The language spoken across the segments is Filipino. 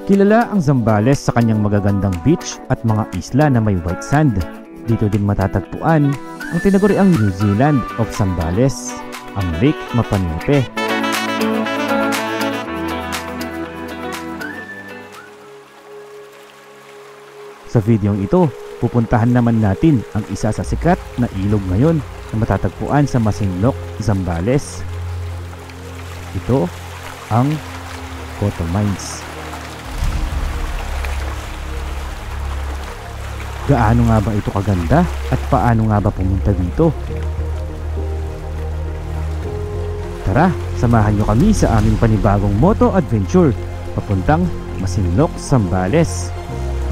Kilala ang Zambales sa kanyang magagandang beach at mga isla na may white sand. Dito din matatagpuan ang tinaguriang New Zealand of Zambales, ang Lake Mapanipe. Sa videong ito, pupuntahan naman natin ang isa sa sikat na ilog ngayon na matatagpuan sa Masinloc, Zambales. Ito ang Coto Mines. Gaano nga ba ito kaganda at paano nga ba pumunta dito? Tara, samahan nyo kami sa aming panibagong moto adventure papuntang Masinloc, Zambales.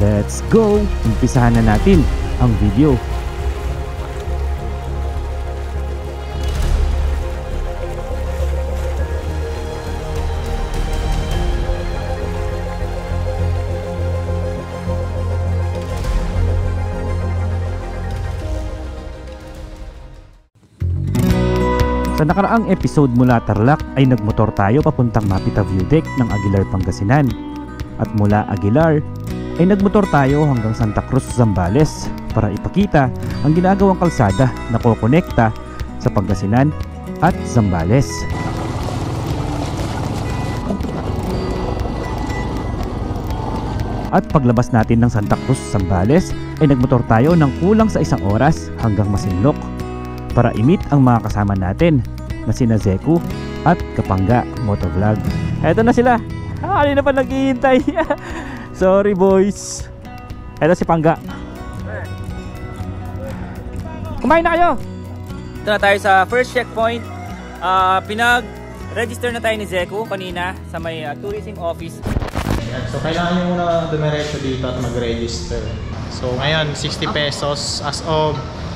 Let's go! Umpisahan na natin ang video. Sa nakaraang episode mula Tarlac ay nagmotor tayo papuntang Mapita View Deck ng Aguilar, Pangasinan. At mula Aguilar ay nagmotor tayo hanggang Santa Cruz, Zambales para ipakita ang ginagawang kalsada na kokonekta sa Pangasinan at Zambales. At paglabas natin ng Santa Cruz, Zambales ay nagmotor tayo ng kulang sa 1 oras hanggang Masinloc para i-meet ang mga kasama natin na sina Zeku at Kapangga Motovlog. Eto na sila. Kanina pa naghihintay. Sorry boys. Eto si Pangga. Kumain na kayo. Ito na tayo sa first checkpoint. Pinag-register na tayo ni Zeku kanina sa may tourism office. So kailangan nyo muna dumiretso dito at mag-register. So ngayon 60 pesos as of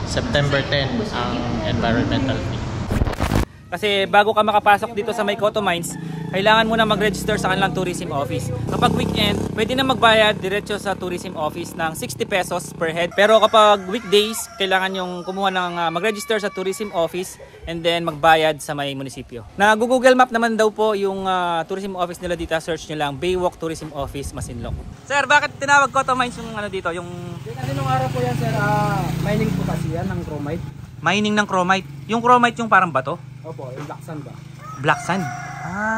September 10 ang environmental fee. Kasi bago ka makapasok dito sa may Coto Mines, kailangan mo na mag-register sa kanilang tourism office. Kapag weekend, pwede na magbayad diretso sa tourism office ng 60 pesos per head. Pero kapag weekdays, kailangan yung kumuha ng mag-register sa tourism office and then magbayad sa may munisipyo. Google Map naman daw po yung tourism office nila dito. Search nyo lang Baywalk Tourism Office, Masinloc. Sir, bakit tinawag Coto Mines yung ano dito? Kasi nung araw po yan, sir, mining po kasi yan ng chromite. Mining ng chromite. Yung chromite yung parang bato? Opo, yung black sand ba? Black sand?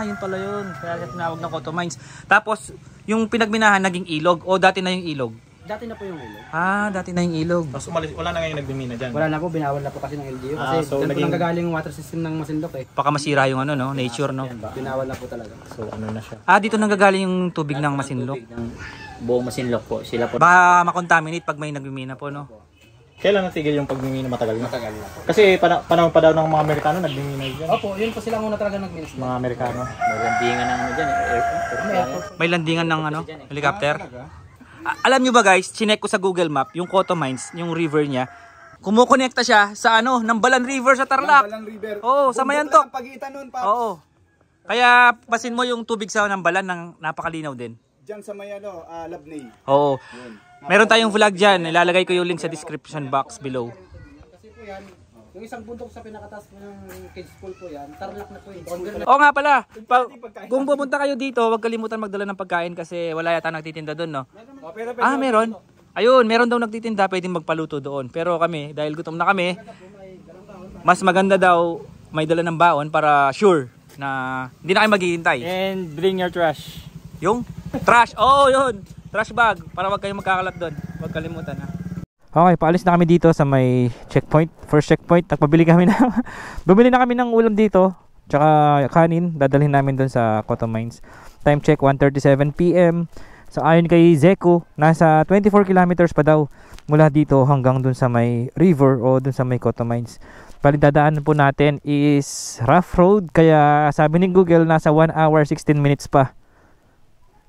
Yun pala yun. Kaya tinawag ng Coto Mines. Tapos, yung pinagminahan naging ilog o dati na yung ilog? Dati na po yung ilog. Dati na yung ilog. Tapos wala na ngayon nagmimina dyan? Wala na po, binawal na po kasi ng LGU. Kasi so dyan po nanggagaling yung water system ng Masinloc eh. Baka masira yung ano, no? Nature, no? Binawal na po talaga. So ano na siya? Dito nanggagaling yung tubig ng Masinloc. Buong Masinloc po. Sila po. Baka makontaminate pag may nagmimina po, no? Kailan natigil yung pagmimina? Matagal na? Matagal na po. Kasi panahon pa daw ng mga Amerikano nagmimina dyan. Opo, yun po sila muna talaga nag-minis. Mga Amerikano. May landingan ng ano dyan. May landingan ng ano, helicopter. Alam nyo ba guys, chinek ko sa Google Map yung Coto Mines, yung river niya. Kumukonekta siya sa ano, Nambalan River sa Tarlac. Nambalan River. Oo, sa Mayantok. Pagitan nun, Paps. Oo. Kaya pasin mo yung tubig sa Nambalan ng napakalinaw din. Diyan sa may Labney. Oo. Meron tayong vlog dyan. Ilalagay ko yung link sa description box below. Kasi po yan, yung isang bundok sa pinakataas po ng kids school po yan, Tarlac na po yun. Oo nga pala. Kung pupunta kayo dito, huwag kalimutan magdala ng pagkain kasi wala yata nagtitinda doon, no? Meron. Ayun, meron daw nagtitinda, pwedeng magpaluto doon. Pero kami, dahil gutom na kami, mas maganda daw may dala ng baon para sure na hindi na kayo maghihintay. And bring your trash. Yung trash, yun. Trash bag, para wag kayong magkakalat doon. Huwag kalimutan, ha. Okay, paalis na kami dito sa may checkpoint, first checkpoint. Bumili na kami ng ulam dito, tsaka kanin, dadalhin namin doon sa Coto Mines. Time check 1:37 PM. So ayon kay Zeku, nasa 24 kilometers pa daw mula dito hanggang doon sa may river o doon sa may Coto Mines. Palidadaanan po natin is rough road, kaya sabi ni Google nasa 1 hour 16 minutes pa.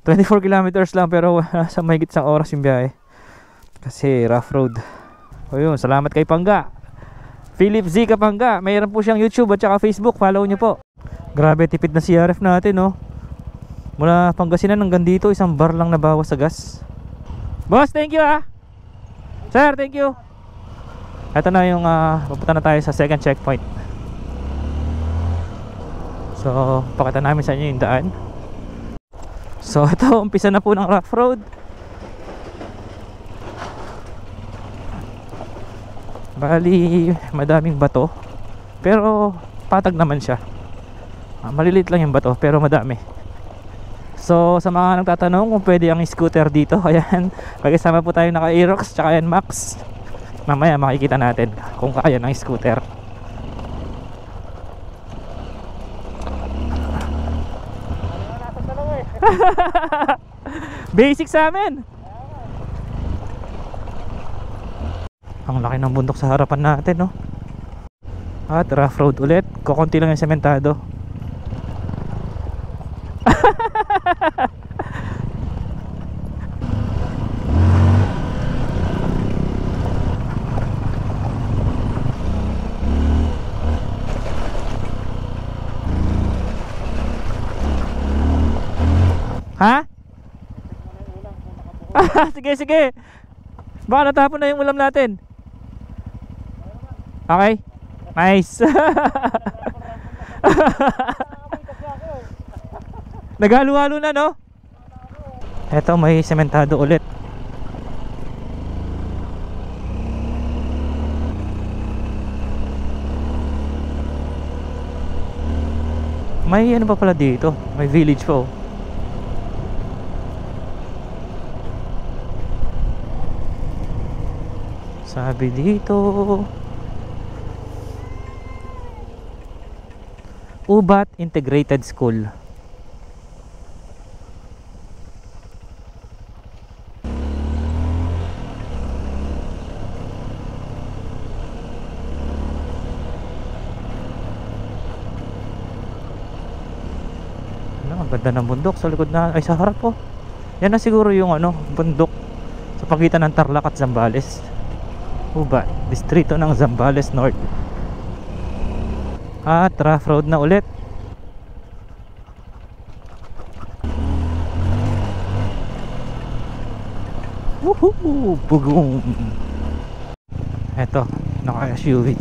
24 kilometers lang pero nasa mahigit isang oras yung biyahe. Kasi rough road. O yun, salamat kay Pangga. Philip Z Kapangga. Mayroon po siyang YouTube at saka Facebook. Follow nyo po. Grabe, tipid na CRF natin, no? Mula Pangasinan hanggang dito, isang bar lang na bawas sa gas. Boss, thank you, ah. Sir, thank you. Ito na yung papunta na tayo sa second checkpoint. So, pakita namin sa inyo yung daan. So ito, umpisa na po ng rough road. Bali, madaming bato. Pero patag naman siya. Maliliit lang yung bato pero madami. So sa mga nagtatanong kung pwede ang scooter dito, ayan, magkasama po tayo naka Aerox tsaka yan Max. Mamaya makikita natin kung kaya ng scooter. Basic sa amin. Ang laki ng bundok sa harapan natin, no? At rough road ulit. Kukunti lang yung sementado. Ha? Sige, sige. Baka natapon na yung ulam natin. Okay. Nice. Naghalo-halo na, no? Eto, may sementado ulit. May ano pa pala dito? May village po. Sabi dito Ubat Integrated School. Ang ganda ng bundok sa likod na, ay sa harap po. Yan na siguro yung ano, bundok sa pagitan ng Tarlac at Zambales. Ubat, distrito ng Zambales North. At rough road na ulit. Woohoo! Bugong! Eto, naka-SUV.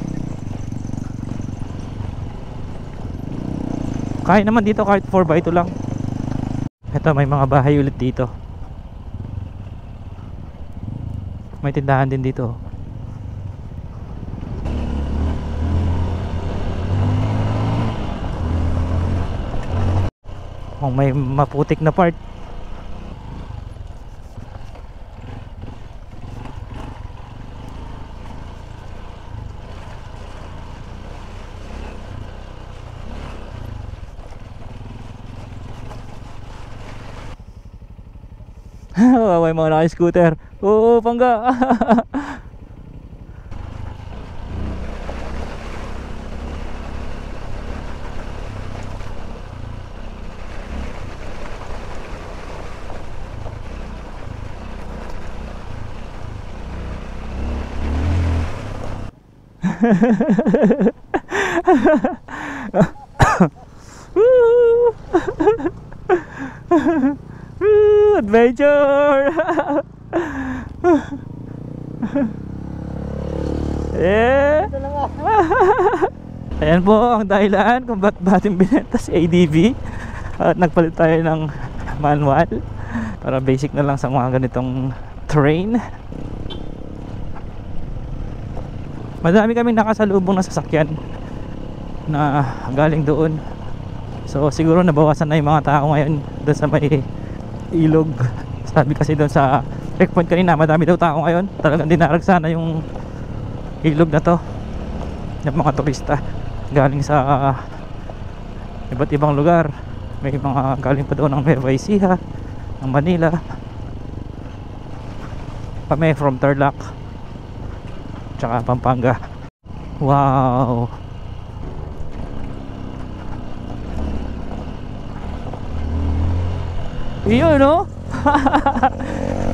Kaya naman dito kahit 4x2 lang. Eto, may mga bahay ulit dito. May tindahan din dito. Kung may maputik na part. May mga naka-scooter. Oo, pangga. Adventure. Yeah. Ayan po ang dahilan kung ba't bating binenta si ADV. At nagpalit tayo ng manual para basic na lang sa mga ganitong terrain. Madami kaming nakasalubong na sasakyan na galing doon. So siguro nabawasan na yung mga tao ngayon doon sa may ilog. Sabi kasi doon sa checkpoint kanina, madami daw tao ngayon. Talagang dinaragsa na yung ilog na to ng mga turista galing sa iba't ibang lugar. May mga galing pa doon ng Nueva Ecija, ng Manila, kami from Tarlac tsaka Pampanga. Wow. Yun, no?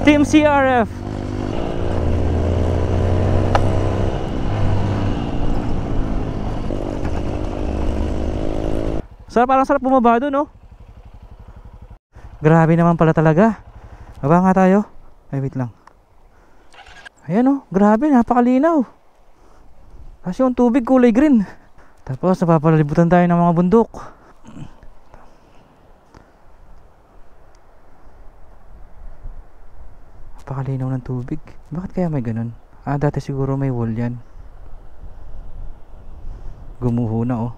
Team CRF. Sarap, parang sarap bumaba doon, no? Grabe naman pala talaga. Baba nga tayo. Ay, wait lang. Ayan, no? Grabe, napakalinaw. Kasi yung tubig kulay green. Tapos napapalalibutan tayo ng mga bundok. Napakalinaw ng tubig. Bakit kaya may ganun? Dati siguro may wall yan. Gumuho na oh.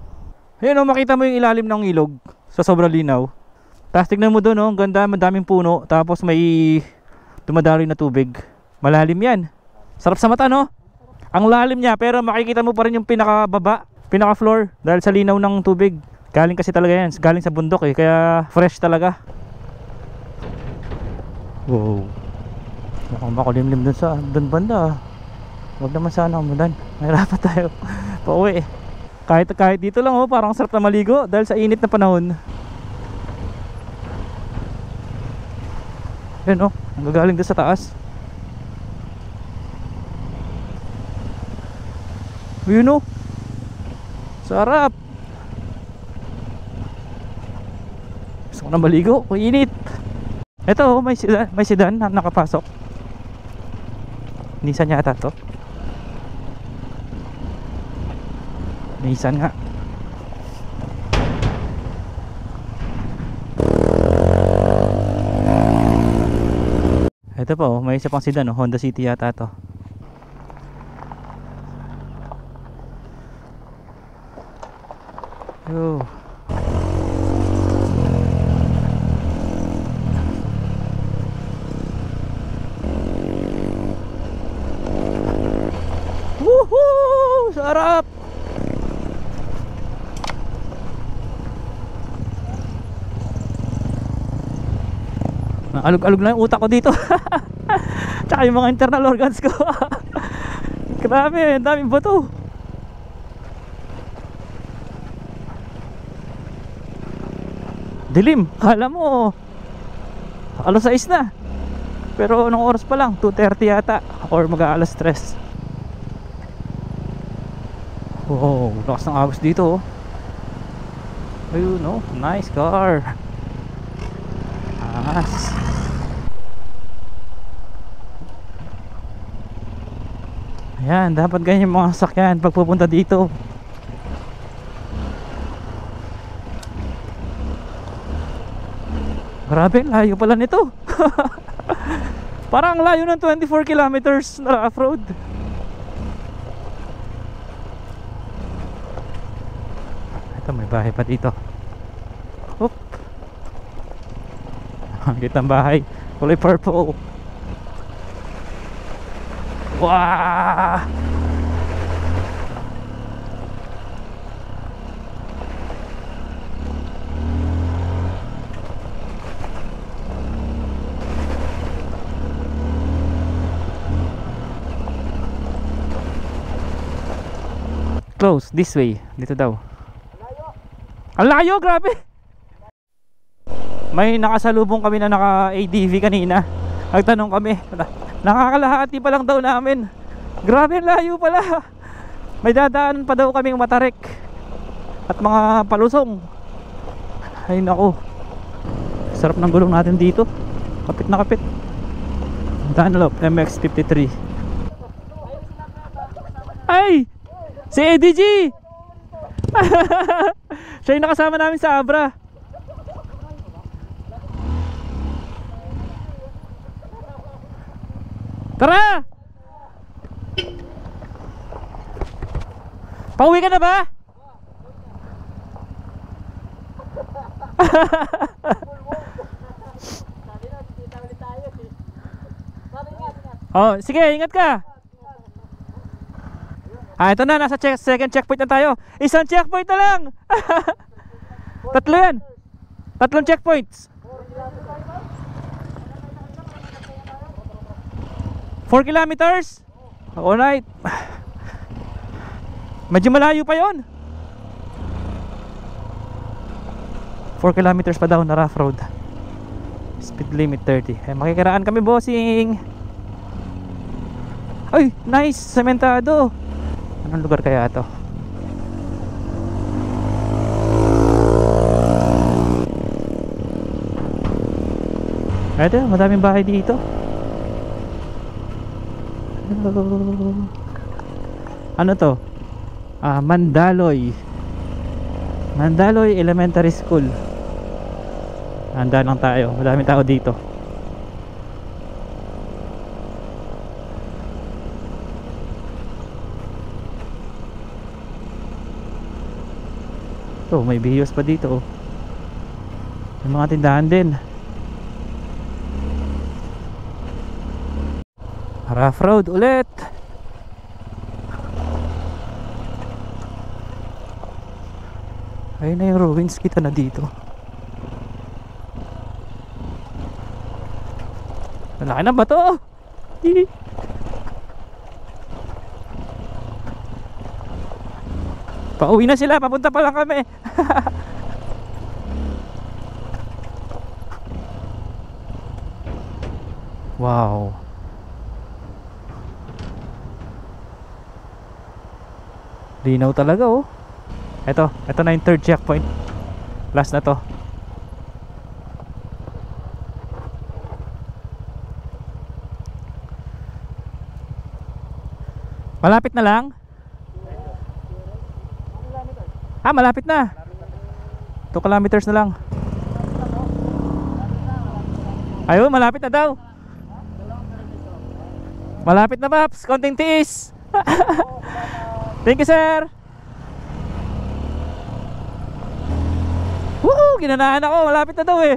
Ayun oh, makita mo yung ilalim ng ilog sa sobrang linaw. Tapos tignan mo doon oh, ang ganda, madaming puno. Tapos may dumadaloy na tubig. Malalim yan. Sarap sa mata no? Ang lalim niya, pero makikita mo pa rin yung pinakababa, pinaka floor, dahil sa linaw ng tubig. Galing kasi talaga yan, galing sa bundok eh, kaya fresh talaga. Wow, mukhang makulimlim dun sa dun banda. Huwag naman sana umulan, mahirapan tayo pauwi eh. Kahit dito lang oh, parang sarap na maligo dahil sa init na panahon. Yan oh, nagagaling doon sa taas. Yun oh, sarap. Gusto ko na maligo, init. Ito oh, may sedan na nakapasok. Nissan yata to. Nissan nga. Ito pa oh, may isa pang sedan oh, Honda City yata to. Yo. Woohoo! Sarap! Alog-alog na yung utak ko dito. Tsaka yung mga internal organs ko. Grabe, ang daming bato. Dilim, kala mo alas 6 na. Pero anong oras pa lang? 2:30 yata. Or mag-aalas 3. Wow, lakas ng agos dito oh. Ayun oh, nice car. Nice. Ayan, dapat ganyan yung mga sakyan pag pupunta dito. Grabe, layo pala nito. Parang layo ng 24 kilometers na off-road. Ito, may bahay pa dito. Oop. Kita ang bahay, kulay purple. Wow! Close, this way. Dito daw. Ang layo, grabe. May nakasalubong kami na naka-ADV kanina. Nagtanong kami, nakakalahati pa lang daw namin. Grabe, ang layo pala. May dadaan pa daw kaming Matarik at mga palusong. Ay nako, sarap ng gulong natin dito. Kapit na kapit. Dunlop MX-53. Ay! Si Eddie G! Siya yung nakasama namin sa Abra. Tara! Pauwi ka na ba? Oh, sige, ingat ka. Ito na, nasa second checkpoint na tayo. Isang checkpoint na lang. Tatlo yan. Tatlong checkpoints. 4 kilometers. Alright. Medyo malayo pa yon. 4 kilometers pa daw na rough road. Speed limit 30. Makikiraan kami, bossing. Ay, nice, sementado. Anong lugar kaya ito? Ito, madaming bahay dito. Hello. Ano to? Mandaloy. Mandaloy Elementary School. Handa lang tayo. Madaming tao dito. Oh, may bihos pa dito. May mga tindahan din. Rough road ulit. Ayun na yung ruins, kita na dito. Malaki na ba to? Pauwi na sila, papunta pa lang kami. Wow. Linaw talaga oh. Ito na yung third checkpoint. Last na to. Malapit na lang? Ah, malapit na. 2 kilometers na lang. Ayun, malapit na daw. Malapit na, Paps. Konting tiis. Thank you, sir. Woohoo! Ginanahan ako. Malapit na daw eh.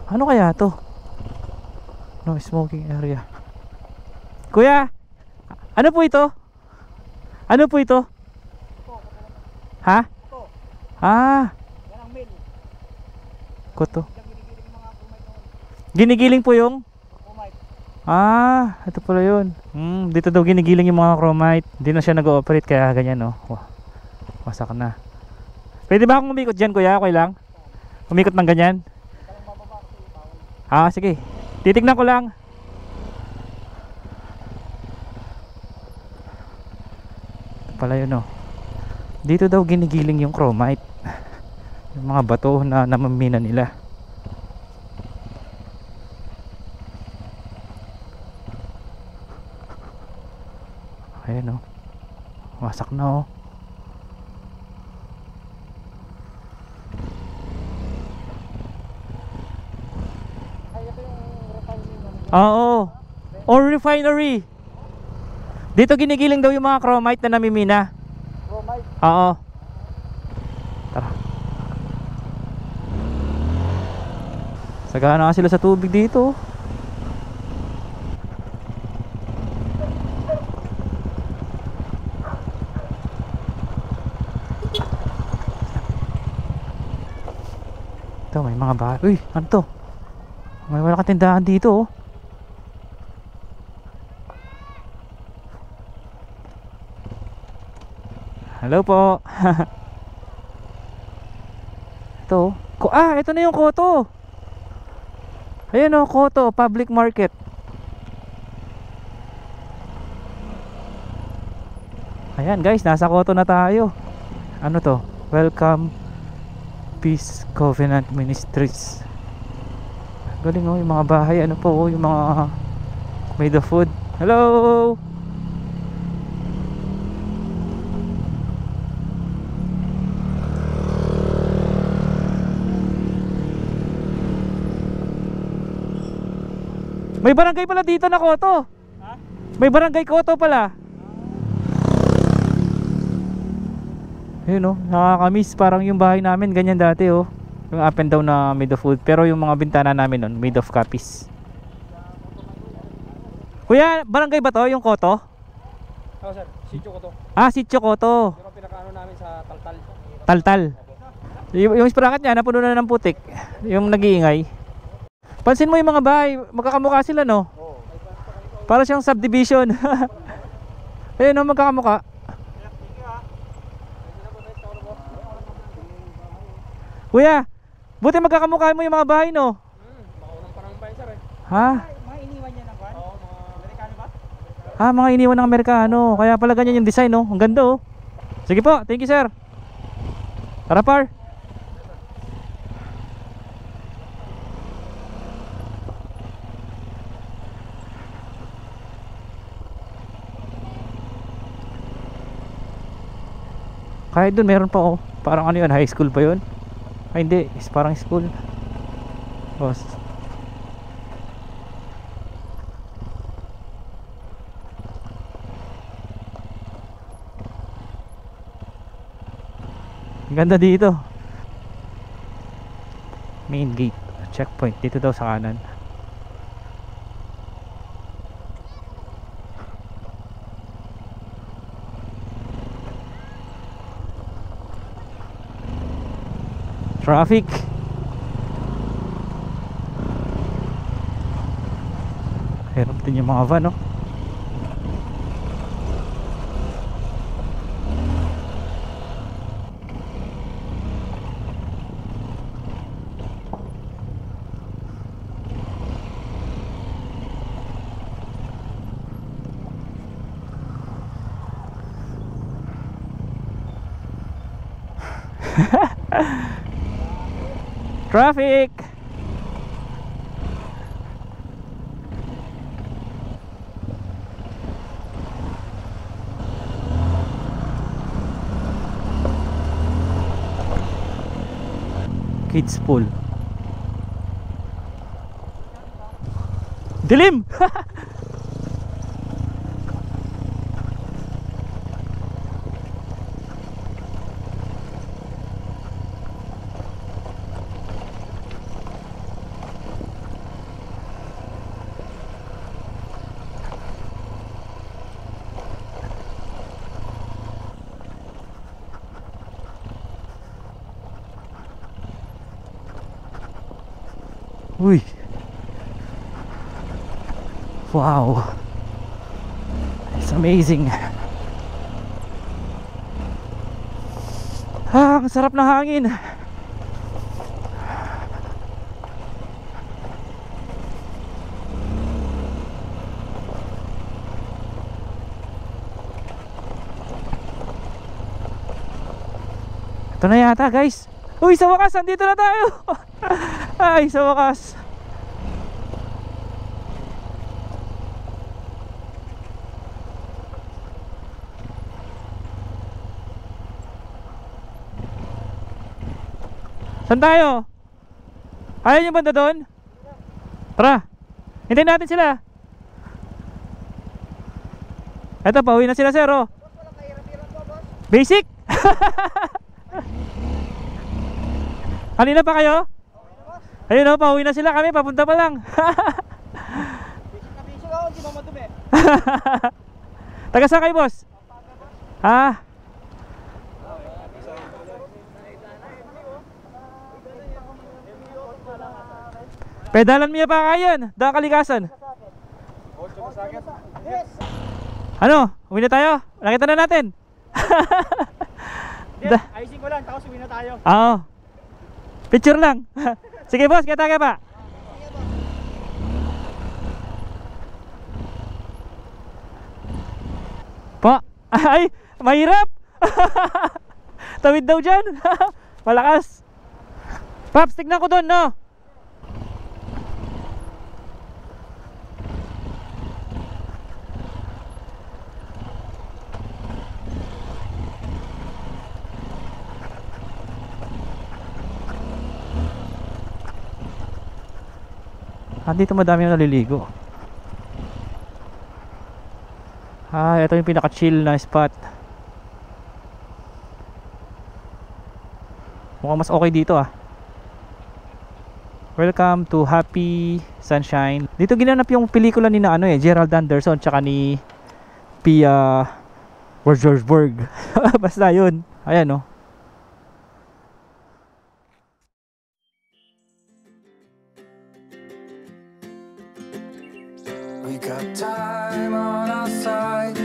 Ano kaya to? No smoking area. Kuya, ano po ito? Ano po ito? Ha? Ah, koto. Ginigiling po yung? Ah, ito pala yun. Dito daw ginigiling yung mga chromite. Hindi na siya nag-ooperate kaya ganyan no. Wow, wasak na. Pwede ba akong umikot dyan kuya? Okay lang? Umikot ng ganyan? Ah, sige. Titignan ko lang. Ito pala yun oh. Dito daw ginigiling yung chromite. Yung mga bato na namamina nila. Ayan oh. Wasak na oh. Oo. Or refinery. Dito ginigiling daw yung mga chromite na namimina. Chromite? Oo. Tara. Sagana nga sila sa tubig dito. Ito may mga bahay. Uy, ano to? May wala katindahan dito oh. Hello po. Ito. Ito na yung Koto. Ayan o, Koto Public Market. Ayan guys, nasa Koto na tayo. Ano to? Welcome Peace Covenant Ministries. Galing o, yung mga bahay. Ano po o, yung mga made of food. Hello! May barangay pala dito na Koto. Ha? May barangay Koto pala. Ayun oh, nakakamiss. Parang yung bahay namin ganyan dati oh. Yung up and down na made of wood. Pero yung mga bintana namin nun made of copies. Kuya, barangay ba to yung Koto? Oo sir, Sitio Koto. Ah, Sitio Koto. Pero pinakaano namin sa Taltal. Taltal. Yung sprakat niya napuno na ng putik. Yung nag-iingay. Pansin mo yung mga bahay, magkakamukha sila no? Oo. Para siyang subdivision. Ayun no, magkakamukha. Kuya, buti magkakamukha mo yung mga bahay no? Makaunang pa ng bahay sir eh. Ha? Mga iniwan niya ng kwan? Oo, mga Amerikano ba? Ah, mga iniwan ng Amerikano. Kaya pala ganyan yung design no? Ang ganda oh. Sige po, thank you sir. Tara par. Kahit doon meron pa, oh. Parang ano yun, high school pa yun? Ay hindi, is parang school. Boss. Ang ganda dito. Main gate, checkpoint dito daw sa kanan. Traffic. Hirap din yung mga van, no? Traffic. Kids pool. Dilim. Uy. Wow. It's amazing. Ah, ang sarap ng hangin. Ito na yata, guys. Uy, sa wakas, andito na tayo. Ay, sa wakas. Saan tayo? Ayaw yung banda doon? Tara, hintayin natin sila. Eto, pauwi na sila, sir, oh. Basic. Kanina pa kayo? Ayun, oh, pauwi na sila kami, papunta pa lang. Taga saan kayo, boss? Ha? Pedalan mo pa kayan, daan kalikasan. Ano? Uwi na tayo? Nakita na natin. Ayusin ko lang, tapos uwi na tayo. Oo. Picture lang. Sige, boss, kita ka pa. Po. Ay, mahirap. Tawid daw dyan. Malakas. Paps, tignan ko doon, no? Dito madami yung naliligo. Ito yung pinaka chill na spot. Mukhang mas okay dito, ah. Welcome to Happy Sunshine. Dito ginanap yung pelikula ni na Gerald Anderson tsaka ni Pia Wurtzburg. Basta yun. Ayan, no. We got time on our side.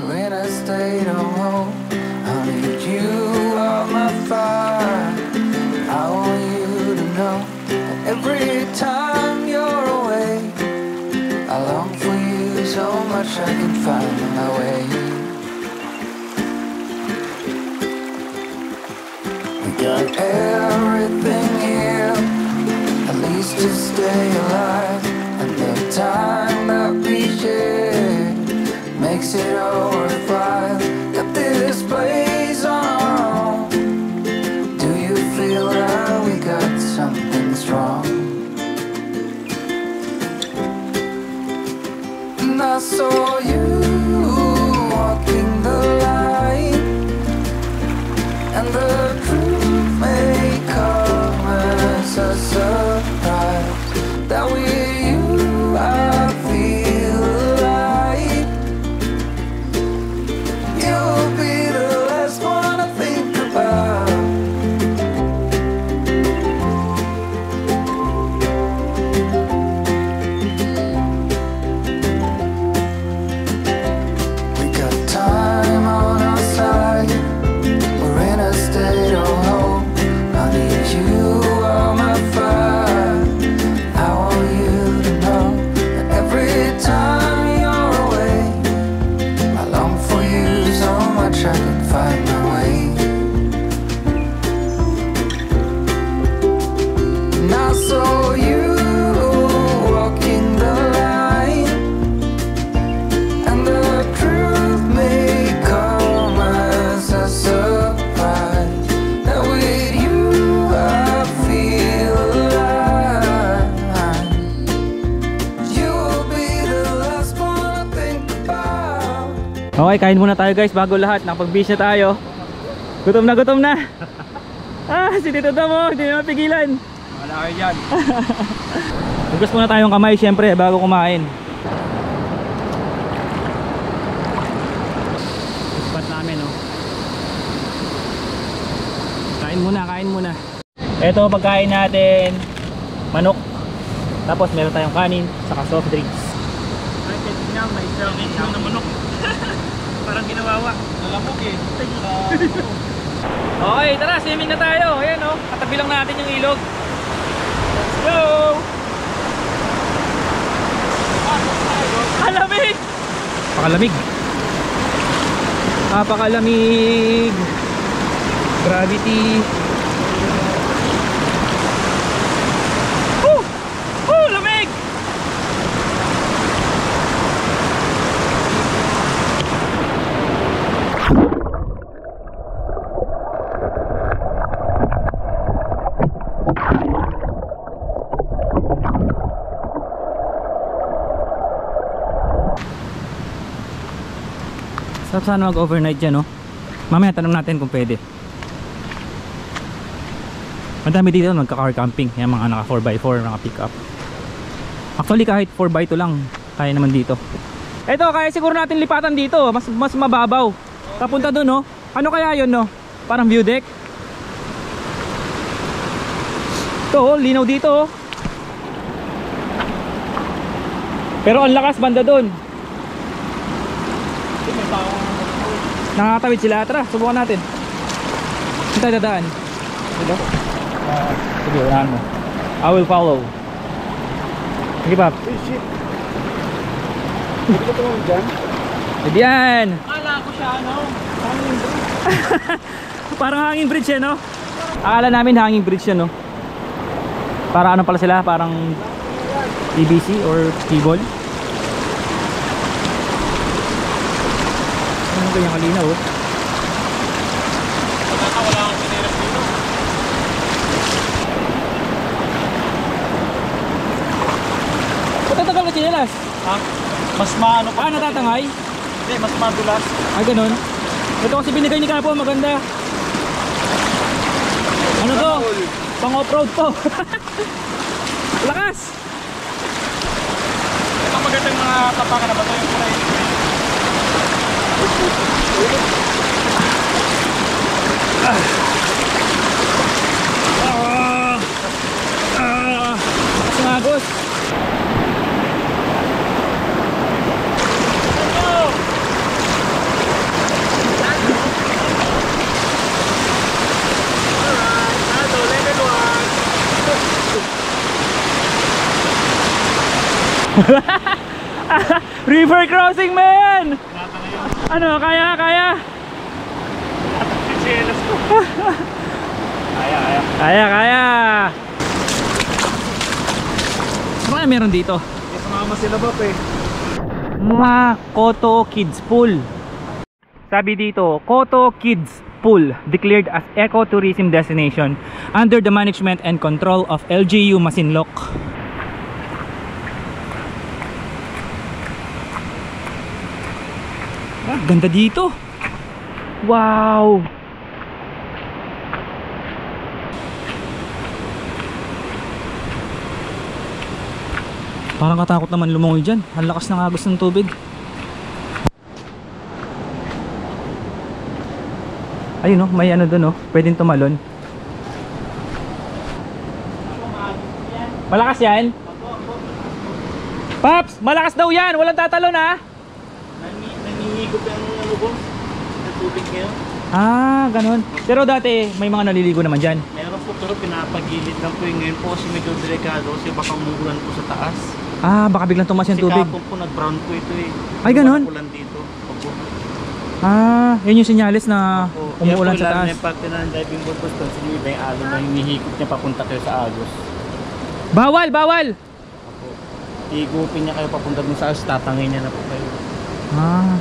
When I stayed home, I need you on my fire. I want you to know that every time you're away, I long for you so much I can find my way. We got everything here, at least to stay alive. And the time that we share makes it all worthwhile. Got this place on Okay, kain muna tayo guys bago lahat. Nakapag-beach na tayo. Gutom na, gutom na. Si Tito Damo, hindi na mapigilan. Wala kayo dyan. Hugas muna tayong kamay syempre bago kumain. Spot namin, oh. Kain muna, kain muna. Ito pagkain natin, manok. Tapos meron tayong kanin, saka soft drinks. May isang na manok. Parang ginawawa. Nalamok eh. Okay, tara, swimming na tayo. Ayan, oh, katabi lang natin yung ilog. Let's go! Malamig! Pakalamig. Napakalamig. Gravity. Lamig! Sarap sana mag-overnight dyan, no? Mamaya tanong natin kung pwede. Madami dito magka-car camping. Yan mga naka 4x4, mga pick up. Actually kahit 4x2 lang kaya naman dito. Eto, kaya siguro natin lipatan dito. Mas mababaw. Papunta dun, no? Ano kaya yun, no? Parang view deck. Ito, oh, linaw dito, oh. Pero ang lakas banda dun. Nakakatawid sila. Tara, subukan natin. Saan tayo dadaan? Dito? Sige, unahan mo. I will follow. Sige, Pap. Hindi ko tumawag dyan. Pwede yan. Akala ko siya ano. Parang hanging bridge yan, no? Akala namin hanging bridge yan, no? Para ano pala sila? Parang EBC or cable. Ano ba yung kalinaw, oh? Wala akong sinilas dito. Ba't tatagal ka chinelas? Ha? Mas maano pa. Natatangay? Hindi, mas madulas. Ah, ganun? Ito kasi binigay ni Kapo, maganda. Ano to? Pang off-road to. Lakas! Ito magandang mga tapakan na ba ito yung kulay? Sumagos! River crossing, man! Ano, kaya? Kaya! Ano kaya meron dito? Sumama sila ba eh? Koto Kids Pool. Sabi dito, Koto Kids Pool declared as ecotourism destination under the management and control of LGU Masinloc. Ganda dito. Wow. Parang katakot naman lumangoy dyan. Ang lakas ng agos ng tubig. Ayun, oh, may ano dun, oh. Pwedeng tumalon. Malakas yan? Paps, malakas daw yan. Walang tatalon, ha? Nanihigop yung ano ko. Ang tubig ngayon. Ah, ganun. Pero dati may mga naliligo naman dyan. Meron po pero pinapagilid lang po yung ngayon po kasi medyo delikado kasi baka umuulan po sa taas. Ah, baka biglang tumas yung Kasi tubig. kapon po nag-brown po ito eh. Ay, ganun? Umuulan dito. Opo. Ah, yun yung sinyalis na umuulan sa taas. Yan po yung ng diving board po ito. Sige, iba yung alon na hinihigop niya papunta kayo sa Agos. Bawal, bawal! Opo. Higupin niya kayo papunta dun sa Agos, tatangin niya na po kayo. Ah,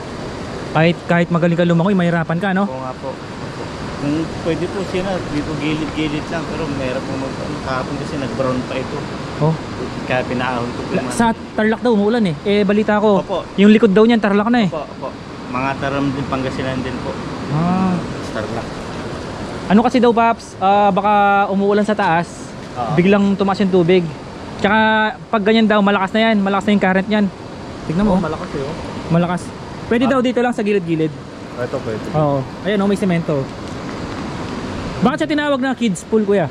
kahit magaling ka lumangoy, mahirapan ka, no? Oo nga po. Opo. Kung pwede po siya na, dito gilid-gilid lang pero meron po kahapon kasi nag-brown pa ito. Oh. Kaya pinaahon ko po yung Sa Tarlac daw umuulan eh. Eh balita ko, Opo. yung likod daw niyan Tarlac na eh. Opo, opo. Mga taram din Pangasinan din po. Ah. Starlock. Ano kasi daw Paps, baka umuulan sa taas, biglang tumaas yung tubig. Tsaka pag ganyan daw, malakas na yan, malakas na yung current niyan. Tignan mo. Malakas yun. Malakas. Pwede daw dito lang sa gilid-gilid. Ito pwede. Oo. Ayan may semento. Bakit siya tinawag na kids pool, kuya?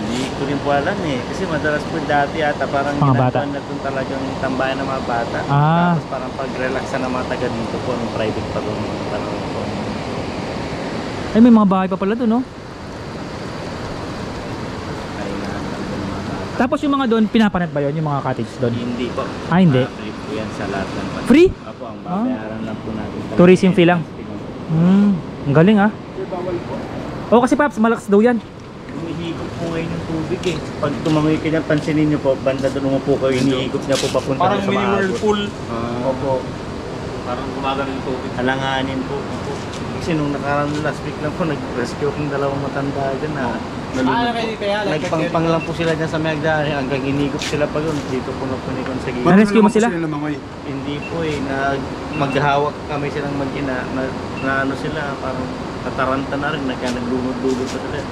Hindi ko rin po alam eh. Kasi madalas po dati ata parang Mga bata. ginagawa na itong talagang tambayan ng mga bata. Ah. Tapos parang pag-relaxan ng mga taga dito po, ng private pa doon. Po. Ay, may mga bahay pa pala doon, no? Ay na, nandun mga bata. Tapos yung mga doon, pinapanet ba yun? Yung mga cottage doon? Hindi po. Ah, hindi? Free po yan sa lahat ng pati. Free? Apo, ang babayaran lang po natin. Tourism fee lang? Ang galing ah. Oo, kasi Paps, malakas daw yan. Humihigop po ngayon yung tubig eh. Pag tumangoy ka niya, pansinin niyo po, banda doon po kayo, hinihigop niya po papunta Parang sa mini maabot. whirlpool. Opo. Parang gumagano yung tubig. Alanganin po. Kasi nung nakaraan last week lang po, nag-rescue akong dalawang matanda dyan na nalulog po. Nagpangpang lang po sila dyan sa Magdari hanggang hinigop sila pa doon. Dito po napunikon sa gilid. Na-rescue mo sila? Hindi po eh, maghawak kami silang mag-ina na ano sila, parang tataranta na rin, naglunod-lunod pa sila.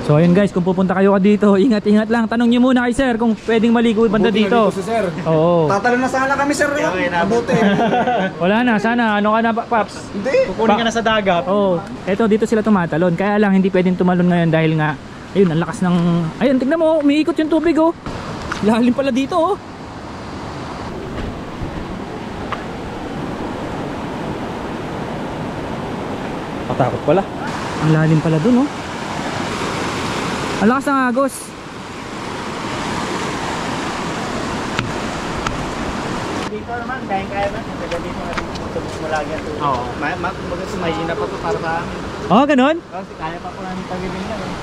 So ayun guys, kung pupunta kayo dito, ingat-ingat lang. Tanong nyo muna kay sir kung pwedeng maligo banda dito. sir. Oo. Tatalo na sana kami, sir. Mabuti. Wala na, sana. Ano ka na, Paps? Hindi. Kukunin ka na sa dagat. Oo. Eto, dito sila tumatalon. Kaya lang, hindi pwedeng tumalon ngayon dahil nga, ayun, ang lakas ng... Ayun, tignan mo, umiikot yung tubig, oh. Lalim pala dito, oh. Patakot pala. Ang lalim pala dun, oh. Ang lakas ng agos. Dito naman, kaya na. Taga dito na dito mo lagi ang tubig. Oo. Kumbaga sumayin na pa to para sa amin. Oh, ganun? Kasi kaya pa po namin pagibig na eh.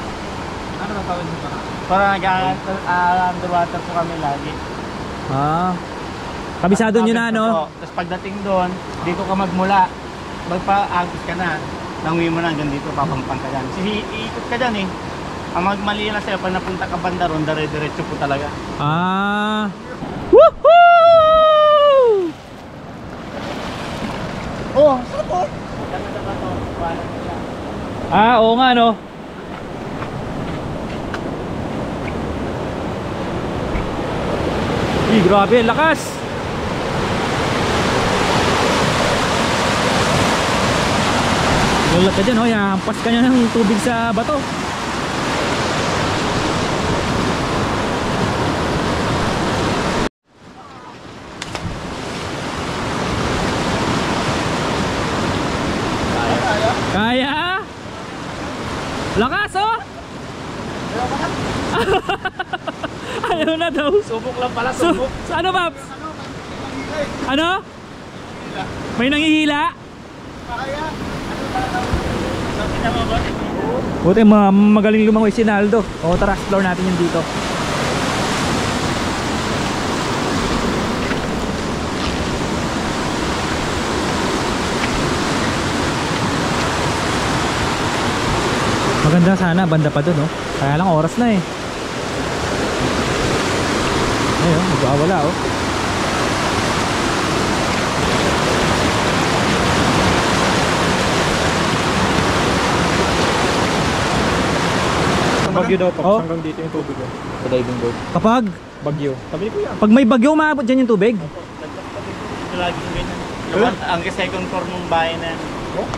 Ano ba tawag nito? Para nag-underwater po kami lagi. Ah. Kabisado nyo na, no? Tapos pagdating doon, dito ka magmula. Magpa-agos ka na. Nanguwi mo na hanggang dito, papampang ka dyan. Kasi iikot ka dyan eh. Ang magmali lang sa'yo, pag napunta ka banda ron, dire-diretso po talaga. Ah. Woohoo! Oh, saan po? Ganda ba to? Ah, oo nga, no? Grabe, lakas! Lulat ka dyan, oh. Hampas ka niya ng tubig sa bato. Kaya? Lakas, oh! Ayaw na daw. Subok lang pala, subok. Ano, Paps? Ano? May nangihila? Buti magaling lumangoy si Naldo. O tara, explore natin yung dito. Maganda sana, banda pa dun, no? Kaya lang oras na eh. Ayun, magwawala, oh. Bagyo daw po. Oh. Hanggang dito yung tubig. Sa diving board. Kapag Bagyo. Sabi ko yan. may bagyo, maabot dyan yung tubig. Lagi yung ganyan. Ang second floor ng bahay na yan.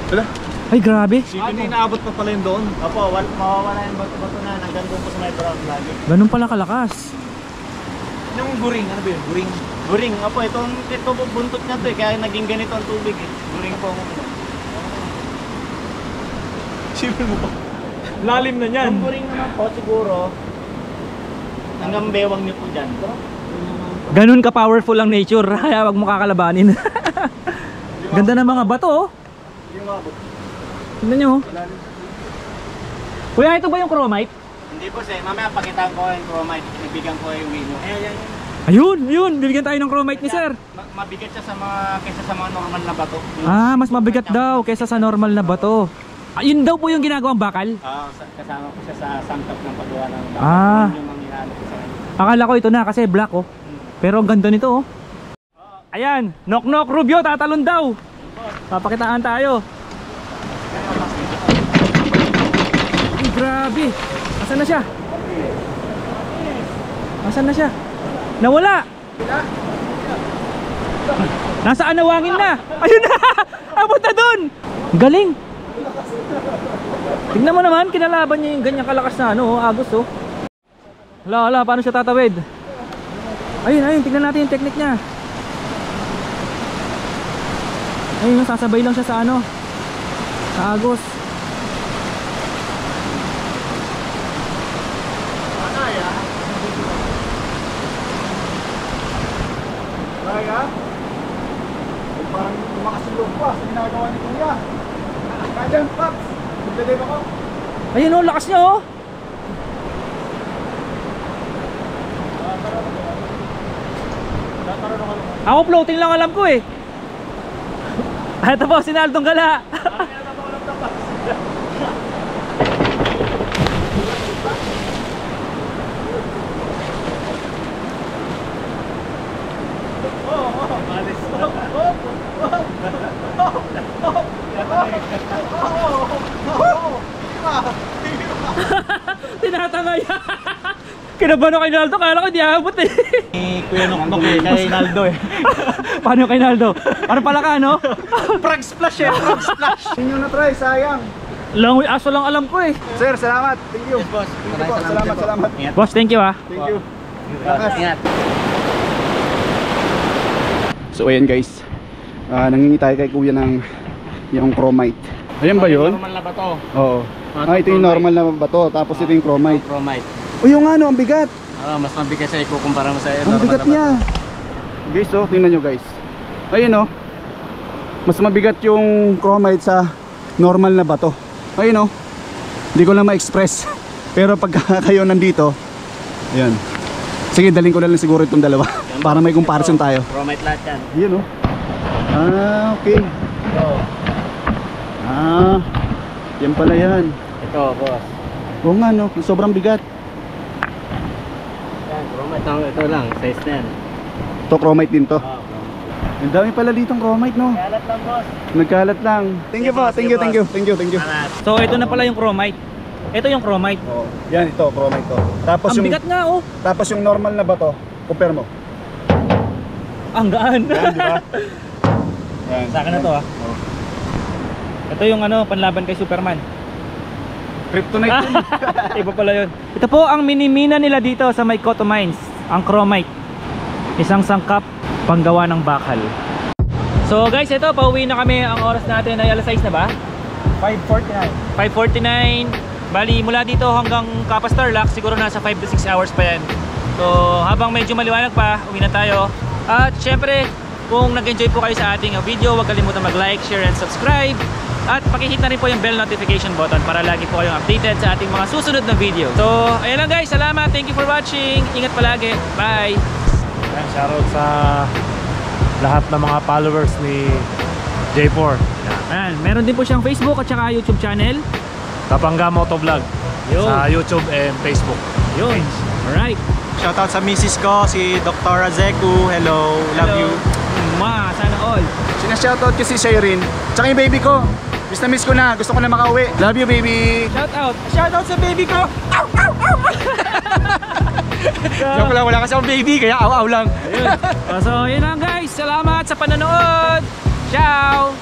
Wala. Ay, grabe. Hindi inaabot pa pala yung doon. Opo, mawawala yung bato-bato na. Hanggang doon po sa may brown lagi. Ganun pala kalakas. Yung guring, ano ba yun? Guring. Guring, opo, ito po buntot niya to eh. Kaya naging ganito ang tubig eh. Guring po ako. Sipin mo pa. Lalim na yan. Yung guring naman po siguro, hanggang bewang niyo po dyan. Ganun ka powerful ang nature. Kaya wag mo kakalabanin. Ganda ng mga bato, oh. Yung abot. Tignan nyo, oh. Kuya, ito ba yung chromite? Hindi po sir, mamaya pakitaan ko yung chromite. Ibigyan ko yung window. Ayan. Ayun, bibigyan tayo ng chromite ni sir. Mabigat siya sa mga, kaysa sa mga normal na bato. Ah, mas mabigat daw kaysa sa normal na bato. Ayun daw po yung ginagawang bakal. Kasama ko siya sa sangkap ng paggawa ng bakal. Ah. Yun yung mga hinalo ko sa kanya. Akala ko ito na kasi black, oh. Pero ang ganda nito, oh. Ayan, knock knock Rubio, tatalon daw. Papakitaan tayo. Ay, grabe. Asan na siya? Asan na siya? Nawala. Nasaan nawangin na? Ayun na. Abot na dun. Galing. Tingnan mo naman, kinalaban niya yung ganyang kalakas na ano, agos oh. Hala, paano siya tatawid? Ayun, tingnan natin yung technique niya. Ayun, sasabay lang siya sa ano, sa agos. Kaya? Parang makasulog pa sa ginagawa ni Kuya. Kaya, Paps! Magdadib ako. Ayun oh, lakas niya oh. Ako floating lang alam ko eh. Ito po, sinaldong gala. Tinatangay. Kinabahan ako kay Naldo, kala ko di aabot eh. Kuya Nuknuk kay Naldo eh. Paano kay Naldo? Ano pala ka no? Frog splash eh! Frog splash! Hindi nyo na-try, sayang! Langoy aso lang alam ko eh. Sir, salamat! Thank you! Thank you po, salamat! Boss, thank you ah. Thank you! Ingat. So ayan guys, nangingi tayo kay Kuya ng yung chromite. Ayan ba yun? Normal na ba to? Oo. Ito yung normal na bato, tapos ito yung chromite. Chromite. O yung ano, ang bigat! Mas mabigat siya ikukumpara mo sa Ang bigat niya! Guys, oh, tingnan nyo guys. Ayun oh, mas mabigat yung chromite sa normal na bato. Ayun oh, hindi ko lang ma-express. Pero pagka kayo nandito, ayan. Sige, daling ko na lang siguro itong dalawa para may comparison tayo. Chromite lahat yan. Yun oh. Okay. Yan pala yan. Ito, boss. Oo nga no, sobrang bigat. Yan, chromite. Ito lang, size na yan. Ito chromite din to. Ang dami pala ditong chromite no. Kalat lang, boss. Nagkalat lang. Thank you po, thank you. So ito na pala yung chromite. Ito yung chromite. Oh, yan ito, chromite to. Tapos Ang bigat nga oh. Tapos yung normal na bato, compare mo. Ang gaan. Yan, di ba? Yan. Sa akin na to ah. Ito yung ano, panlaban kay Superman. Kryptonite yun. Iba pala yun. Ito po ang minimina nila dito sa may Cotto Mines, ang chromite. Isang sangkap panggawa ng bakal. So guys, ito pauwi na kami. Ang oras natin ay alas 6 na ba? 5:49. Bali mula dito hanggang Kapas Tarlac siguro nasa 5 to 6 hours pa yan. So habang medyo maliwanag pa, uwi na tayo. At syempre, kung nag-enjoy po kayo sa ating video, huwag kalimutan mag-like, share and subscribe. At pakihit na rin po yung bell notification button para lagi po kayong updated sa ating mga susunod na video. So ayan lang guys, salamat, thank you for watching. Ingat palagi, bye. Shoutout sa lahat ng mga followers ni J4. Ayan, meron din po siyang Facebook at saka YouTube channel. Kapangga Motovlog Yun. sa YouTube and Facebook. Yun. Alright. Shoutout sa misis ko, si Dr. Azeku. Hello, love you. Sana all. Sinashoutout ko si Shireen. Tsaka yung baby ko. Miss na miss ko na. Gusto ko na makauwi. Love you, baby. Shout out sa baby ko. Joke lang, wala kasi akong baby, kaya aw-aw lang. So yun lang guys. Salamat sa panonood. Ciao.